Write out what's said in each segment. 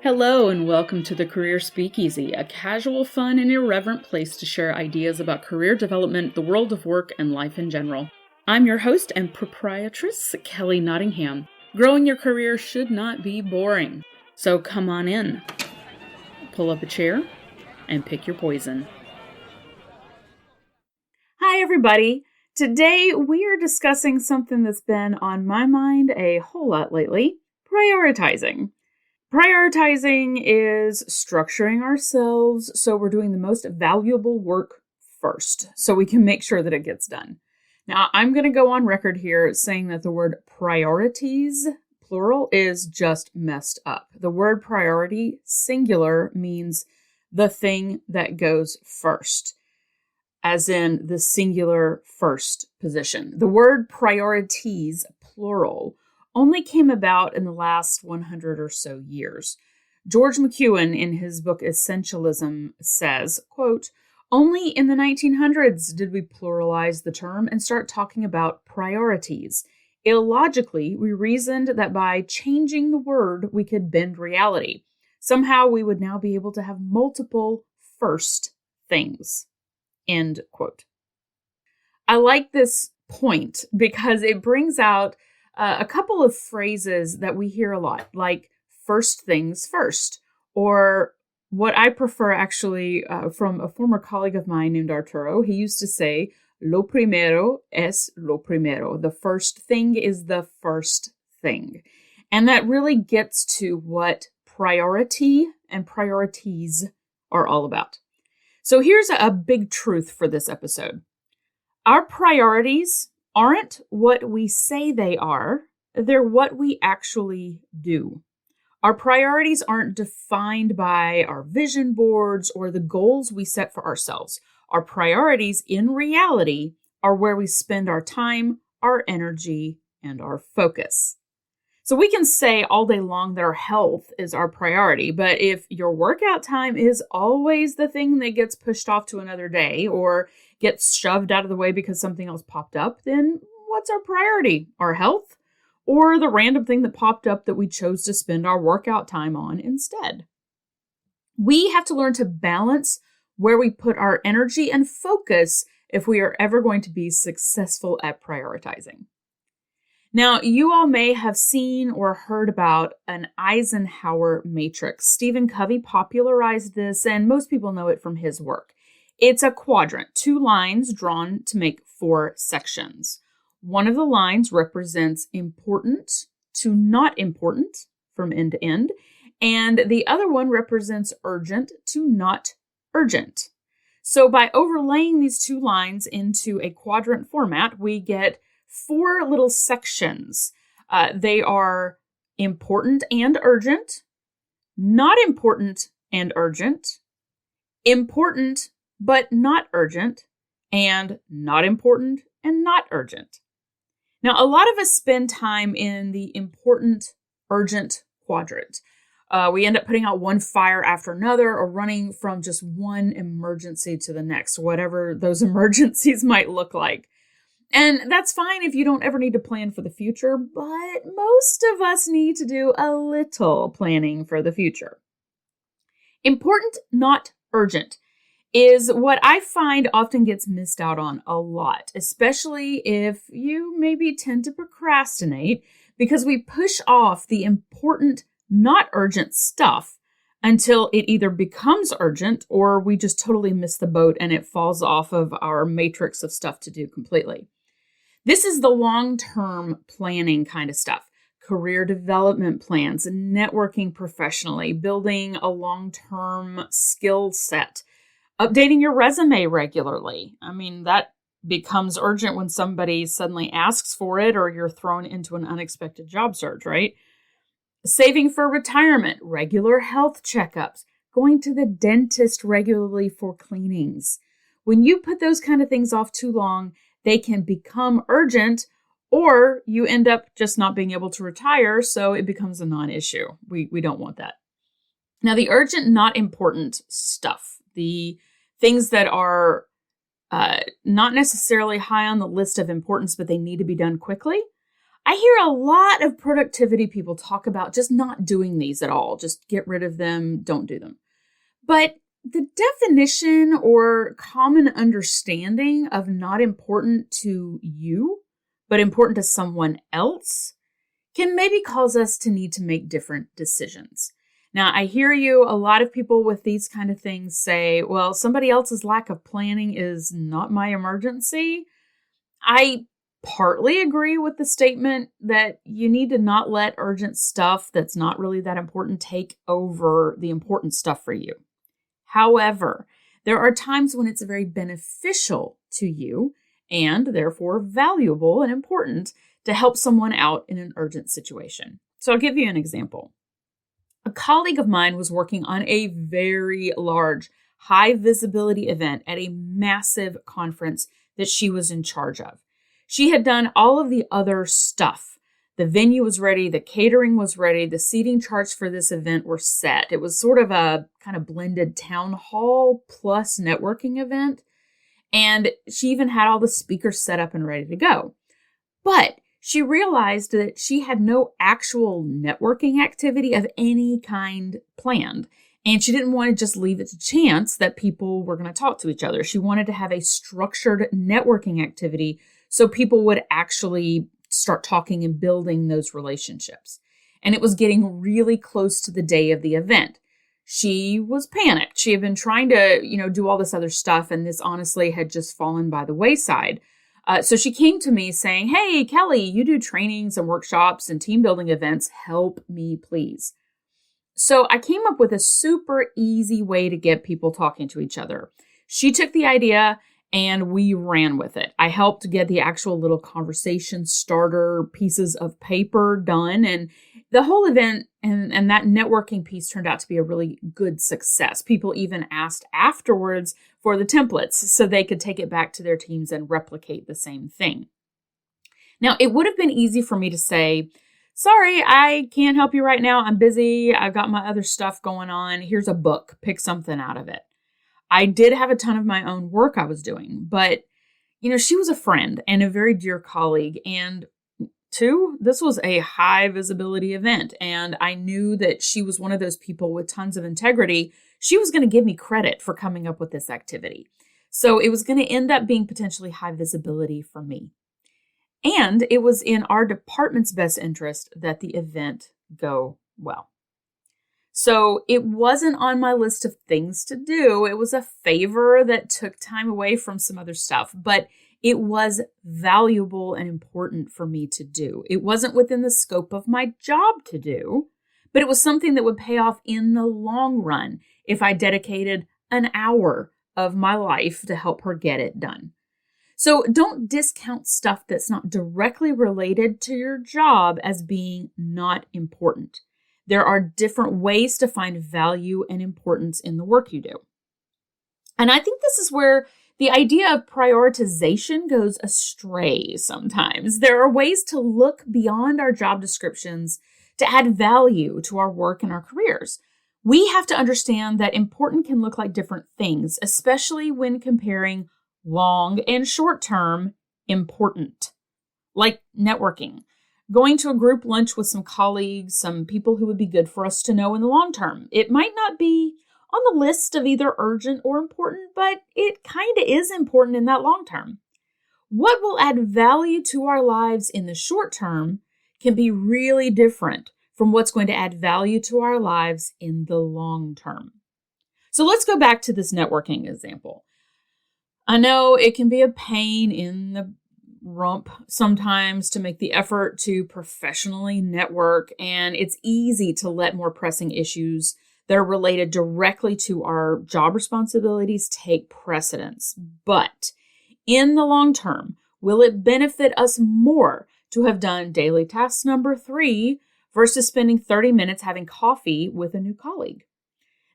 Hello and welcome to the Career Speakeasy, a casual, fun, and irreverent place to share ideas about career development, the world of work, and life in general. I'm your host and proprietress, Kelly Nottingham. Growing your career should not be boring. So come on in, pull up a chair, and pick your poison. Hi everybody! Today we are discussing something that's been on my mind a whole lot lately, prioritizing. Prioritizing is structuring ourselves so we're doing the most valuable work first, so we can make sure that it gets done. Now, I'm going to go on record here saying that the word priorities, plural, is just messed up. The word priority, singular, means the thing that goes first, as in the singular first position. The word priorities, plural, only came about in the last 100 or so years. George McEwen, in his book Essentialism, says, quote, "Only in the 1900s did we pluralize the term and start talking about priorities. Illogically, we reasoned that by changing the word, we could bend reality. Somehow we would now be able to have multiple first things." End quote. I like this point because it brings out a couple of phrases that we hear a lot, like first things first, or what I prefer actually from a former colleague of mine named Arturo. He used to say, lo primero es lo primero. The first thing is the first thing. And that really gets to what priority and priorities are all about. So here's a big truth for this episode. Our priorities aren't what we say they are, they're what we actually do. Our priorities aren't defined by our vision boards or the goals we set for ourselves. Our priorities, in reality, are where we spend our time, our energy, and our focus. So we can say all day long that our health is our priority, but if your workout time is always the thing that gets pushed off to another day or gets shoved out of the way because something else popped up, then what's our priority? Our health? Or the random thing that popped up that we chose to spend our workout time on instead? We have to learn to balance where we put our energy and focus if we are ever going to be successful at prioritizing. Now, you all may have seen or heard about an Eisenhower matrix. Stephen Covey popularized this, and most people know it from his work. It's a quadrant, 2 lines drawn to make 4 sections. One of the lines represents important to not important from end to end, and the other one represents urgent to not urgent. So by overlaying these 2 lines into a quadrant format, we get 4 little sections. They are important and urgent, not important and urgent, important but not urgent, and not important and not urgent. Now, a lot of us spend time in the important, urgent quadrant. We end up putting out one fire after another or running from just one emergency to the next, whatever those emergencies might look like. And that's fine if you don't ever need to plan for the future, but most of us need to do a little planning for the future. Important, not urgent, is what I find often gets missed out on a lot, especially if you maybe tend to procrastinate because we push off the important, not urgent stuff until it either becomes urgent or we just totally miss the boat and it falls off of our matrix of stuff to do completely. This is the long-term planning kind of stuff. Career development plans, networking professionally, building a long-term skill set, updating your resume regularly. I mean, that becomes urgent when somebody suddenly asks for it or you're thrown into an unexpected job search, right? Saving for retirement, regular health checkups, going to the dentist regularly for cleanings. When you put those kind of things off too long, they can become urgent, or you end up just not being able to retire, so it becomes a non-issue. We don't want that. Now, the urgent, not important stuff, the things that are not necessarily high on the list of importance, but they need to be done quickly, I hear a lot of productivity people talk about just not doing these at all. Just get rid of them, don't do them. But the definition or common understanding of not important to you, but important to someone else, can maybe cause us to need to make different decisions. Now, I hear you, a lot of people with these kind of things say, well, somebody else's lack of planning is not my emergency. I partly agree with the statement that you need to not let urgent stuff that's not really that important take over the important stuff for you. However, there are times when it's very beneficial to you and therefore valuable and important to help someone out in an urgent situation. So I'll give you an example. A colleague of mine was working on a very large, high visibility event at a massive conference that she was in charge of. She had done all of the other stuff. The venue was ready, the catering was ready, the seating charts for this event were set. It was sort of a kind of blended town hall plus networking event. And she even had all the speakers set up and ready to go. But she realized that she had no actual networking activity of any kind planned. And she didn't want to just leave it to chance that people were going to talk to each other. She wanted to have a structured networking activity so people would actually start talking and building those relationships. And it was getting really close to the day of the event. She was panicked. She had been trying to, do all this other stuff, and this honestly had just fallen by the wayside. So she came to me saying, "Hey, Kelly, you do trainings and workshops and team building events. Help me, please." So I came up with a super easy way to get people talking to each other. She took the idea and we ran with it. I helped get the actual little conversation starter pieces of paper done. And the whole event and that networking piece turned out to be a really good success. People even asked afterwards for the templates so they could take it back to their teams and replicate the same thing. Now, it would have been easy for me to say, "Sorry, I can't help you right now. I'm busy. I've got my other stuff going on. Here's a book. Pick something out of it." I did have a ton of my own work I was doing, but, she was a friend and a very dear colleague. And two, this was a high visibility event. And I knew that she was one of those people with tons of integrity. She was going to give me credit for coming up with this activity. So it was going to end up being potentially high visibility for me. And it was in our department's best interest that the event go well. So it wasn't on my list of things to do. It was a favor that took time away from some other stuff, but it was valuable and important for me to do. It wasn't within the scope of my job to do, but it was something that would pay off in the long run if I dedicated an hour of my life to help her get it done. So don't discount stuff that's not directly related to your job as being not important. There are different ways to find value and importance in the work you do. And I think this is where the idea of prioritization goes astray sometimes. There are ways to look beyond our job descriptions to add value to our work and our careers. We have to understand that important can look like different things, especially when comparing long and short-term important, like networking. Going to a group lunch with some colleagues, some people who would be good for us to know in the long term. It might not be on the list of either urgent or important, but it kind of is important in that long term. What will add value to our lives in the short term can be really different from what's going to add value to our lives in the long term. So let's go back to this networking example. I know it can be a pain in the rump sometimes to make the effort to professionally network, and it's easy to let more pressing issues that are related directly to our job responsibilities take precedence. But in the long term, will it benefit us more to have done daily task number 3 versus spending 30 minutes having coffee with a new colleague?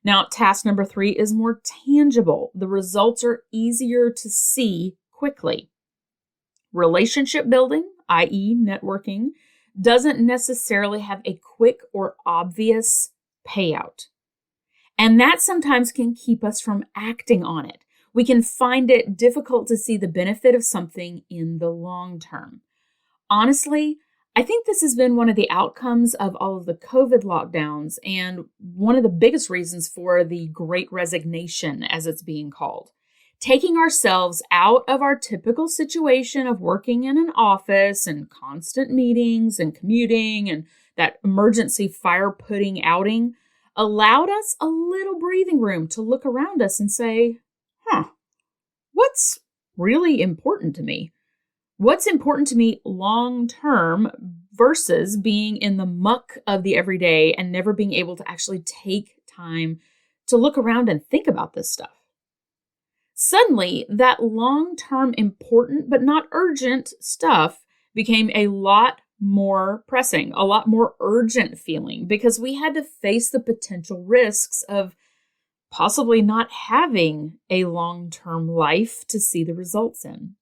Now, task number 3 is more tangible. The results are easier to see quickly. Relationship building, i.e. networking, doesn't necessarily have a quick or obvious payout. And that sometimes can keep us from acting on it. We can find it difficult to see the benefit of something in the long term. Honestly, I think this has been one of the outcomes of all of the COVID lockdowns and one of the biggest reasons for the Great Resignation, as it's being called. Taking ourselves out of our typical situation of working in an office and constant meetings and commuting and that emergency fire pudding outing allowed us a little breathing room to look around us and say, what's really important to me? What's important to me long term versus being in the muck of the everyday and never being able to actually take time to look around and think about this stuff? Suddenly, that long-term important but not urgent stuff became a lot more pressing, a lot more urgent feeling because we had to face the potential risks of possibly not having a long-term life to see the results in.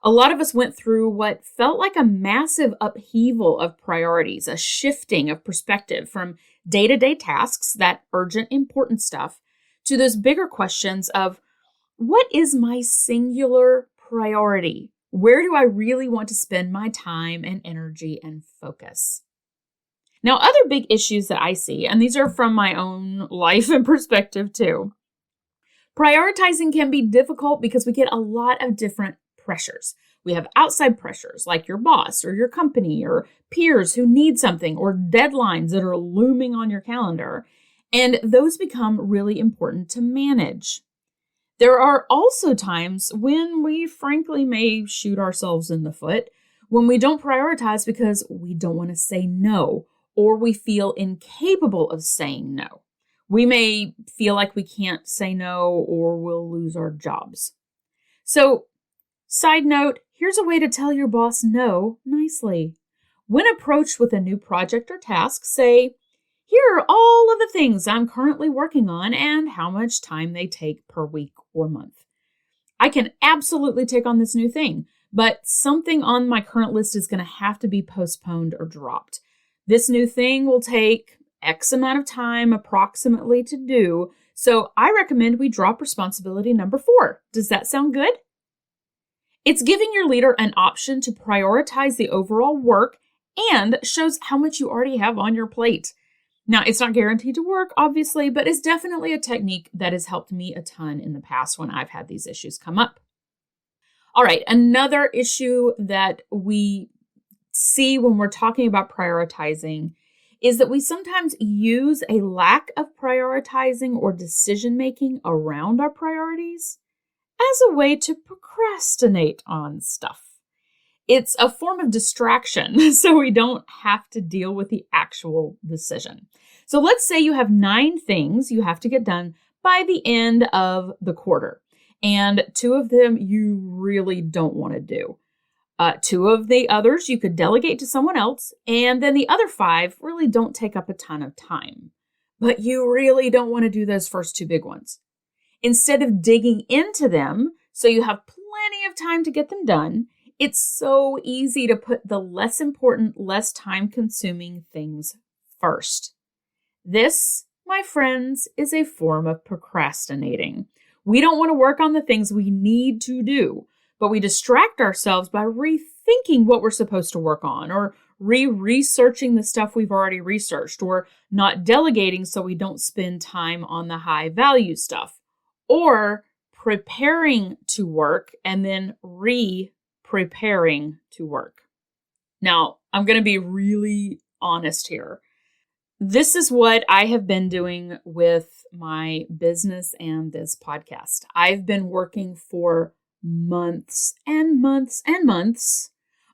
A lot of us went through what felt like a massive upheaval of priorities, a shifting of perspective from day-to-day tasks, that urgent, important stuff, to those bigger questions of, what is my singular priority? Where do I really want to spend my time and energy and focus? Now, other big issues that I see, and these are from my own life and perspective too, prioritizing can be difficult because we get a lot of different pressures. We have outside pressures like your boss or your company or peers who need something or deadlines that are looming on your calendar, and those become really important to manage. There are also times when we frankly may shoot ourselves in the foot when we don't prioritize because we don't want to say no or we feel incapable of saying no. We may feel like we can't say no or we'll lose our jobs. So, side note, here's a way to tell your boss no nicely. When approached with a new project or task, say, here are all of the things I'm currently working on and how much time they take per week or month. I can absolutely take on this new thing, but something on my current list is going to have to be postponed or dropped. This new thing will take X amount of time approximately to do, so I recommend we drop responsibility number 4. Does that sound good? It's giving your leader an option to prioritize the overall work and shows how much you already have on your plate. Now, it's not guaranteed to work, obviously, but it's definitely a technique that has helped me a ton in the past when I've had these issues come up. All right, another issue that we see when we're talking about prioritizing is that we sometimes use a lack of prioritizing or decision-making around our priorities as a way to procrastinate on stuff. It's a form of distraction, so we don't have to deal with the actual decision. So let's say you have 9 things you have to get done by the end of the quarter, and 2 of them you really don't want to do. 2 of the others you could delegate to someone else, and then the other 5 really don't take up a ton of time. But you really don't want to do those first 2 big ones. Instead of digging into them so you have plenty of time to get them done, it's so easy to put the less important, less time-consuming things first. This, my friends, is a form of procrastinating. We don't want to work on the things we need to do, but we distract ourselves by rethinking what we're supposed to work on, or researching the stuff we've already researched, or not delegating so we don't spend time on the high-value stuff, or preparing to work and then preparing to work. Now, I'm going to be really honest here. This is what I have been doing with my business and this podcast. I've been working for months and months and months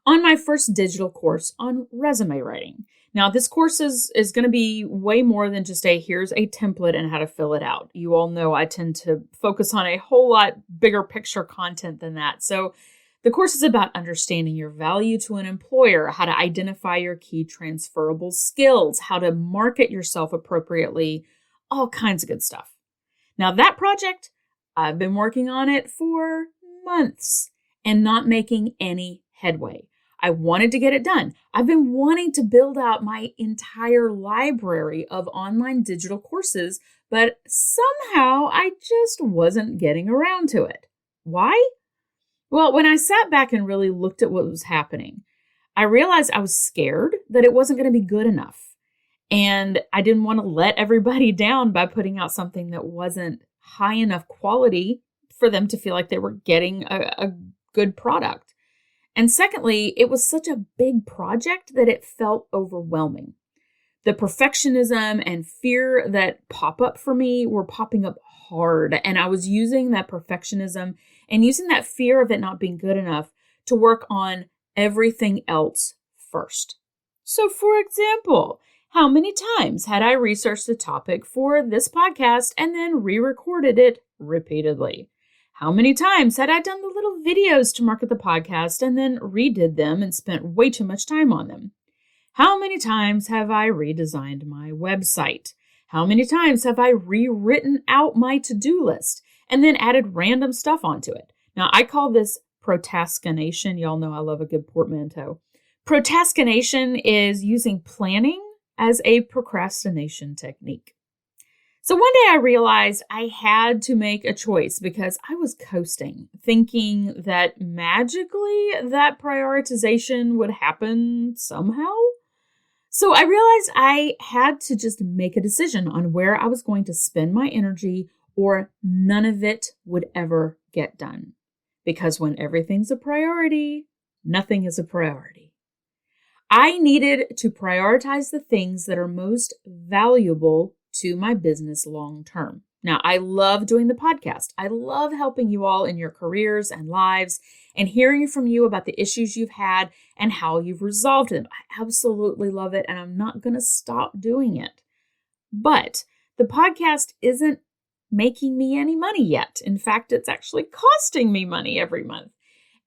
on my first digital course on resume writing. Now, this course is going to be way more than just here's a template and how to fill it out. You all know I tend to focus on a whole lot bigger picture content than that. So the course is about understanding your value to an employer, how to identify your key transferable skills, how to market yourself appropriately, all kinds of good stuff. Now, that project, I've been working on it for months and not making any headway. I wanted to get it done. I've been wanting to build out my entire library of online digital courses, but somehow I just wasn't getting around to it. Why? Well, when I sat back and really looked at what was happening, I realized I was scared that it wasn't going to be good enough. And I didn't want to let everybody down by putting out something that wasn't high enough quality for them to feel like they were getting a good product. And secondly, it was such a big project that it felt overwhelming. The perfectionism and fear that pop up for me were popping up hard. And I was using that perfectionism and using that fear of it not being good enough to work on everything else first. So, for example, how many times had I researched the topic for this podcast and then re-recorded it repeatedly? How many times had I done the little videos to market the podcast and then redid them and spent way too much time on them? How many times have I redesigned my website? How many times have I rewritten out my to-do list and then added random stuff onto it? Now, I call this procrastination. Y'all know I love a good portmanteau. Procrastination is using planning as a procrastination technique. So one day I realized I had to make a choice because I was coasting, thinking that magically that prioritization would happen somehow. So I realized I had to just make a decision on where I was going to spend my energy, or none of it would ever get done. Because when everything's a priority, nothing is a priority. I needed to prioritize the things that are most valuable to my business long term. Now, I love doing the podcast. I love helping you all in your careers and lives and hearing from you about the issues you've had and how you've resolved them. I absolutely love it, and I'm not going to stop doing it. But the podcast isn't making me any money yet. In fact, it's actually costing me money every month.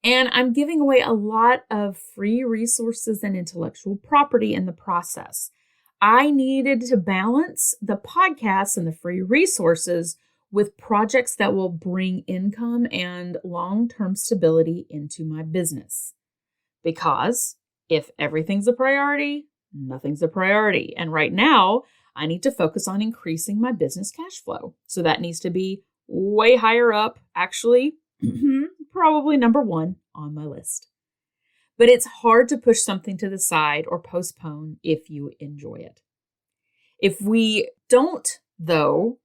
And I'm giving away a lot of free resources and intellectual property in the process. I needed to balance the podcasts and the free resources with projects that will bring income and long-term stability into my business. Because if everything's a priority, nothing's a priority. And right now, I need to focus on increasing my business cash flow. So that needs to be way higher up, actually, probably number one on my list. But it's hard to push something to the side or postpone if you enjoy it. If we don't, though,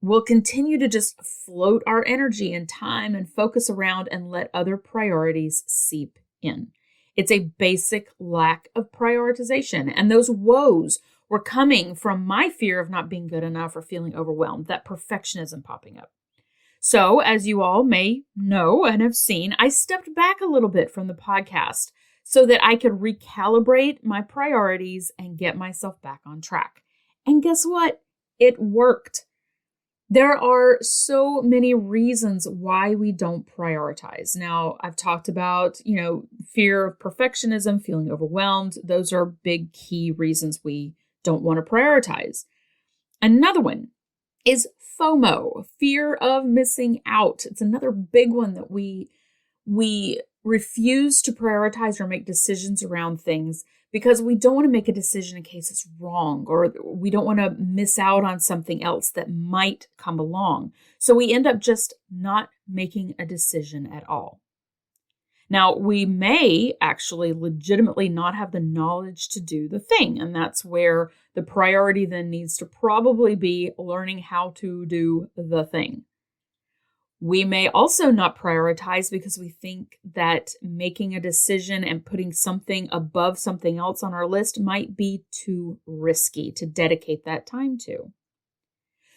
we'll continue to just float our energy and time and focus around and let other priorities seep in. It's a basic lack of prioritization. And those woes were coming from my fear of not being good enough or feeling overwhelmed, that perfectionism popping up. So, as you all may know and have seen, I stepped back a little bit from the podcast so that I could recalibrate my priorities and get myself back on track. And guess what? It worked. There are so many reasons why we don't prioritize. Now, I've talked about, fear of perfectionism, feeling overwhelmed. Those are big key reasons we don't want to prioritize. Another one is FOMO, fear of missing out. It's another big one that we refuse to prioritize or make decisions around things because we don't want to make a decision in case it's wrong, or we don't want to miss out on something else that might come along. So we end up just not making a decision at all. Now, we may actually legitimately not have the knowledge to do the thing, and that's where the priority then needs to probably be learning how to do the thing. We may also not prioritize because we think that making a decision and putting something above something else on our list might be too risky to dedicate that time to.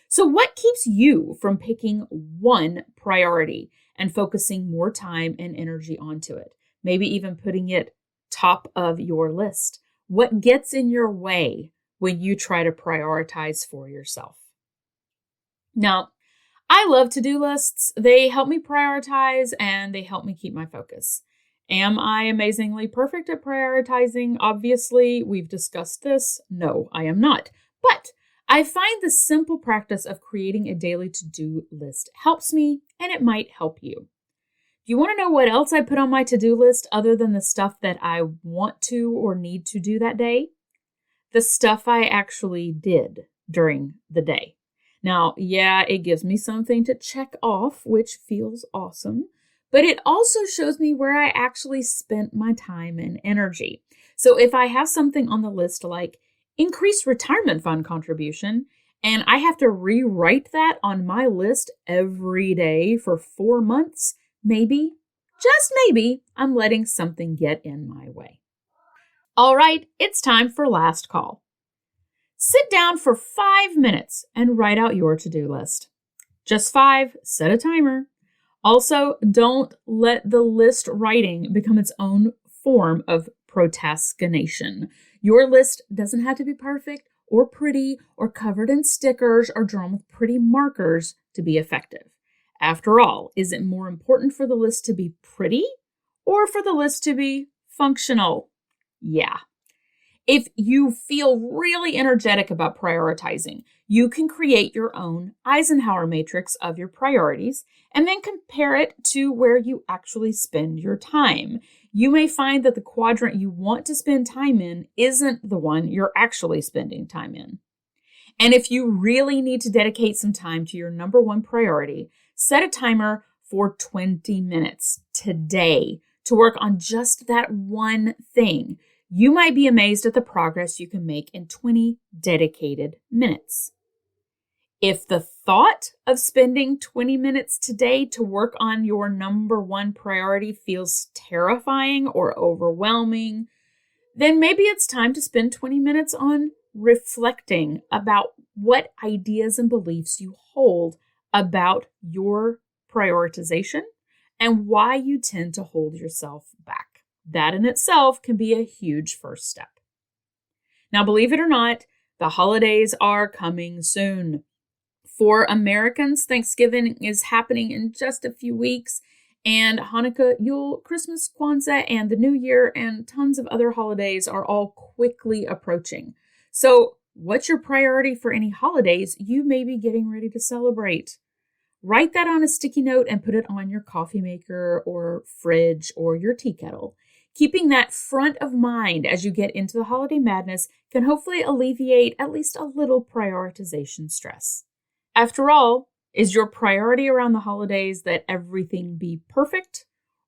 So what keeps you from picking one priority and focusing more time and energy onto it? Maybe even putting it top of your list. What gets in your way when you try to prioritize for yourself? Now, I love to-do lists. They help me prioritize and they help me keep my focus. Am I amazingly perfect at prioritizing? Obviously, we've discussed this. No, I am not. But I find the simple practice of creating a daily to-do list helps me, and it might help you. Do you want to know what else I put on my to-do list other than the stuff that I want to or need to do that day? The stuff I actually did during the day. Now, yeah, it gives me something to check off, which feels awesome, but it also shows me where I actually spent my time and energy. So if I have something on the list like increase retirement fund contribution, and I have to rewrite that on my list every day for 4 months, maybe, just maybe, I'm letting something get in my way. All right, it's time for last call. Sit down for 5 minutes and write out your to-do list. Just 5, set a timer. Also, don't let the list writing become its own form of procrastination. Your list doesn't have to be perfect or pretty or covered in stickers or drawn with pretty markers to be effective. After all, is it more important for the list to be pretty or for the list to be functional? Yeah. If you feel really energetic about prioritizing, you can create your own Eisenhower matrix of your priorities and then compare it to where you actually spend your time. You may find that the quadrant you want to spend time in isn't the one you're actually spending time in. And if you really need to dedicate some time to your number one priority, set a timer for 20 minutes today to work on just that one thing. You might be amazed at the progress you can make in 20 dedicated minutes. If the thought of spending 20 minutes today to work on your number one priority feels terrifying or overwhelming, then maybe it's time to spend 20 minutes on reflecting about what ideas and beliefs you hold about your prioritization and why you tend to hold yourself back. That in itself can be a huge first step. Now, believe it or not, the holidays are coming soon. For Americans, Thanksgiving is happening in just a few weeks, and Hanukkah, Yule, Christmas, Kwanzaa, and the New Year, and tons of other holidays are all quickly approaching. So, what's your priority for any holidays you may be getting ready to celebrate? Write that on a sticky note and put it on your coffee maker or fridge or your tea kettle. Keeping that front of mind as you get into the holiday madness can hopefully alleviate at least a little prioritization stress. After all, is your priority around the holidays that everything be perfect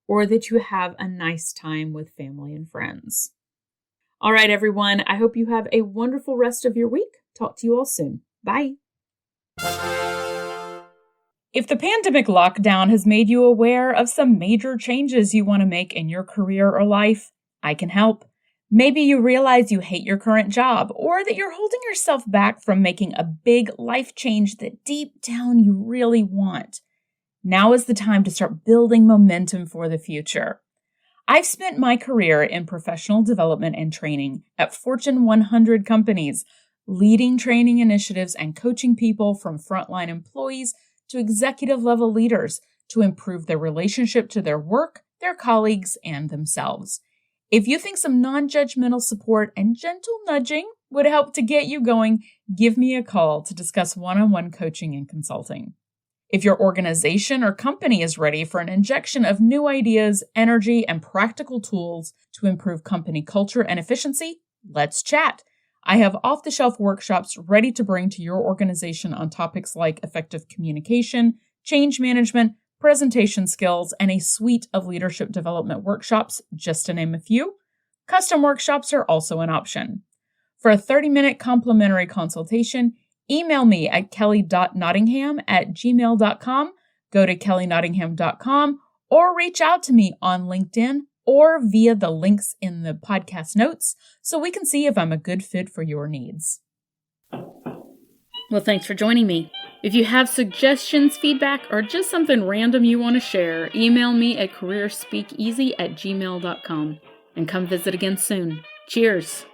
or that you have a nice time with family and friends? All right, everyone, I hope you have a wonderful rest of your week. Talk to you all soon. Bye. If the pandemic lockdown has made you aware of some major changes you want to make in your career or life, I can help. Maybe you realize you hate your current job or that you're holding yourself back from making a big life change that deep down you really want. Now is the time to start building momentum for the future. I've spent my career in professional development and training at Fortune 100 companies, leading training initiatives and coaching people from frontline employees to executive-level leaders to improve their relationship to their work, their colleagues, and themselves. If you think some non-judgmental support and gentle nudging would help to get you going, give me a call to discuss one-on-one coaching and consulting. If your organization or company is ready for an injection of new ideas, energy, and practical tools to improve company culture and efficiency, let's chat. I have off-the-shelf workshops ready to bring to your organization on topics like effective communication, change management, presentation skills, and a suite of leadership development workshops, just to name a few. Custom workshops are also an option. For a 30-minute complimentary consultation, email me at kelly.nottingham@gmail.com, go to kellynottingham.com, or reach out to me on LinkedIn or via the links in the podcast notes so we can see if I'm a good fit for your needs. Well, thanks for joining me. If you have suggestions, feedback, or just something random you want to share, email me at careerspeakeasy@gmail.com and come visit again soon. Cheers.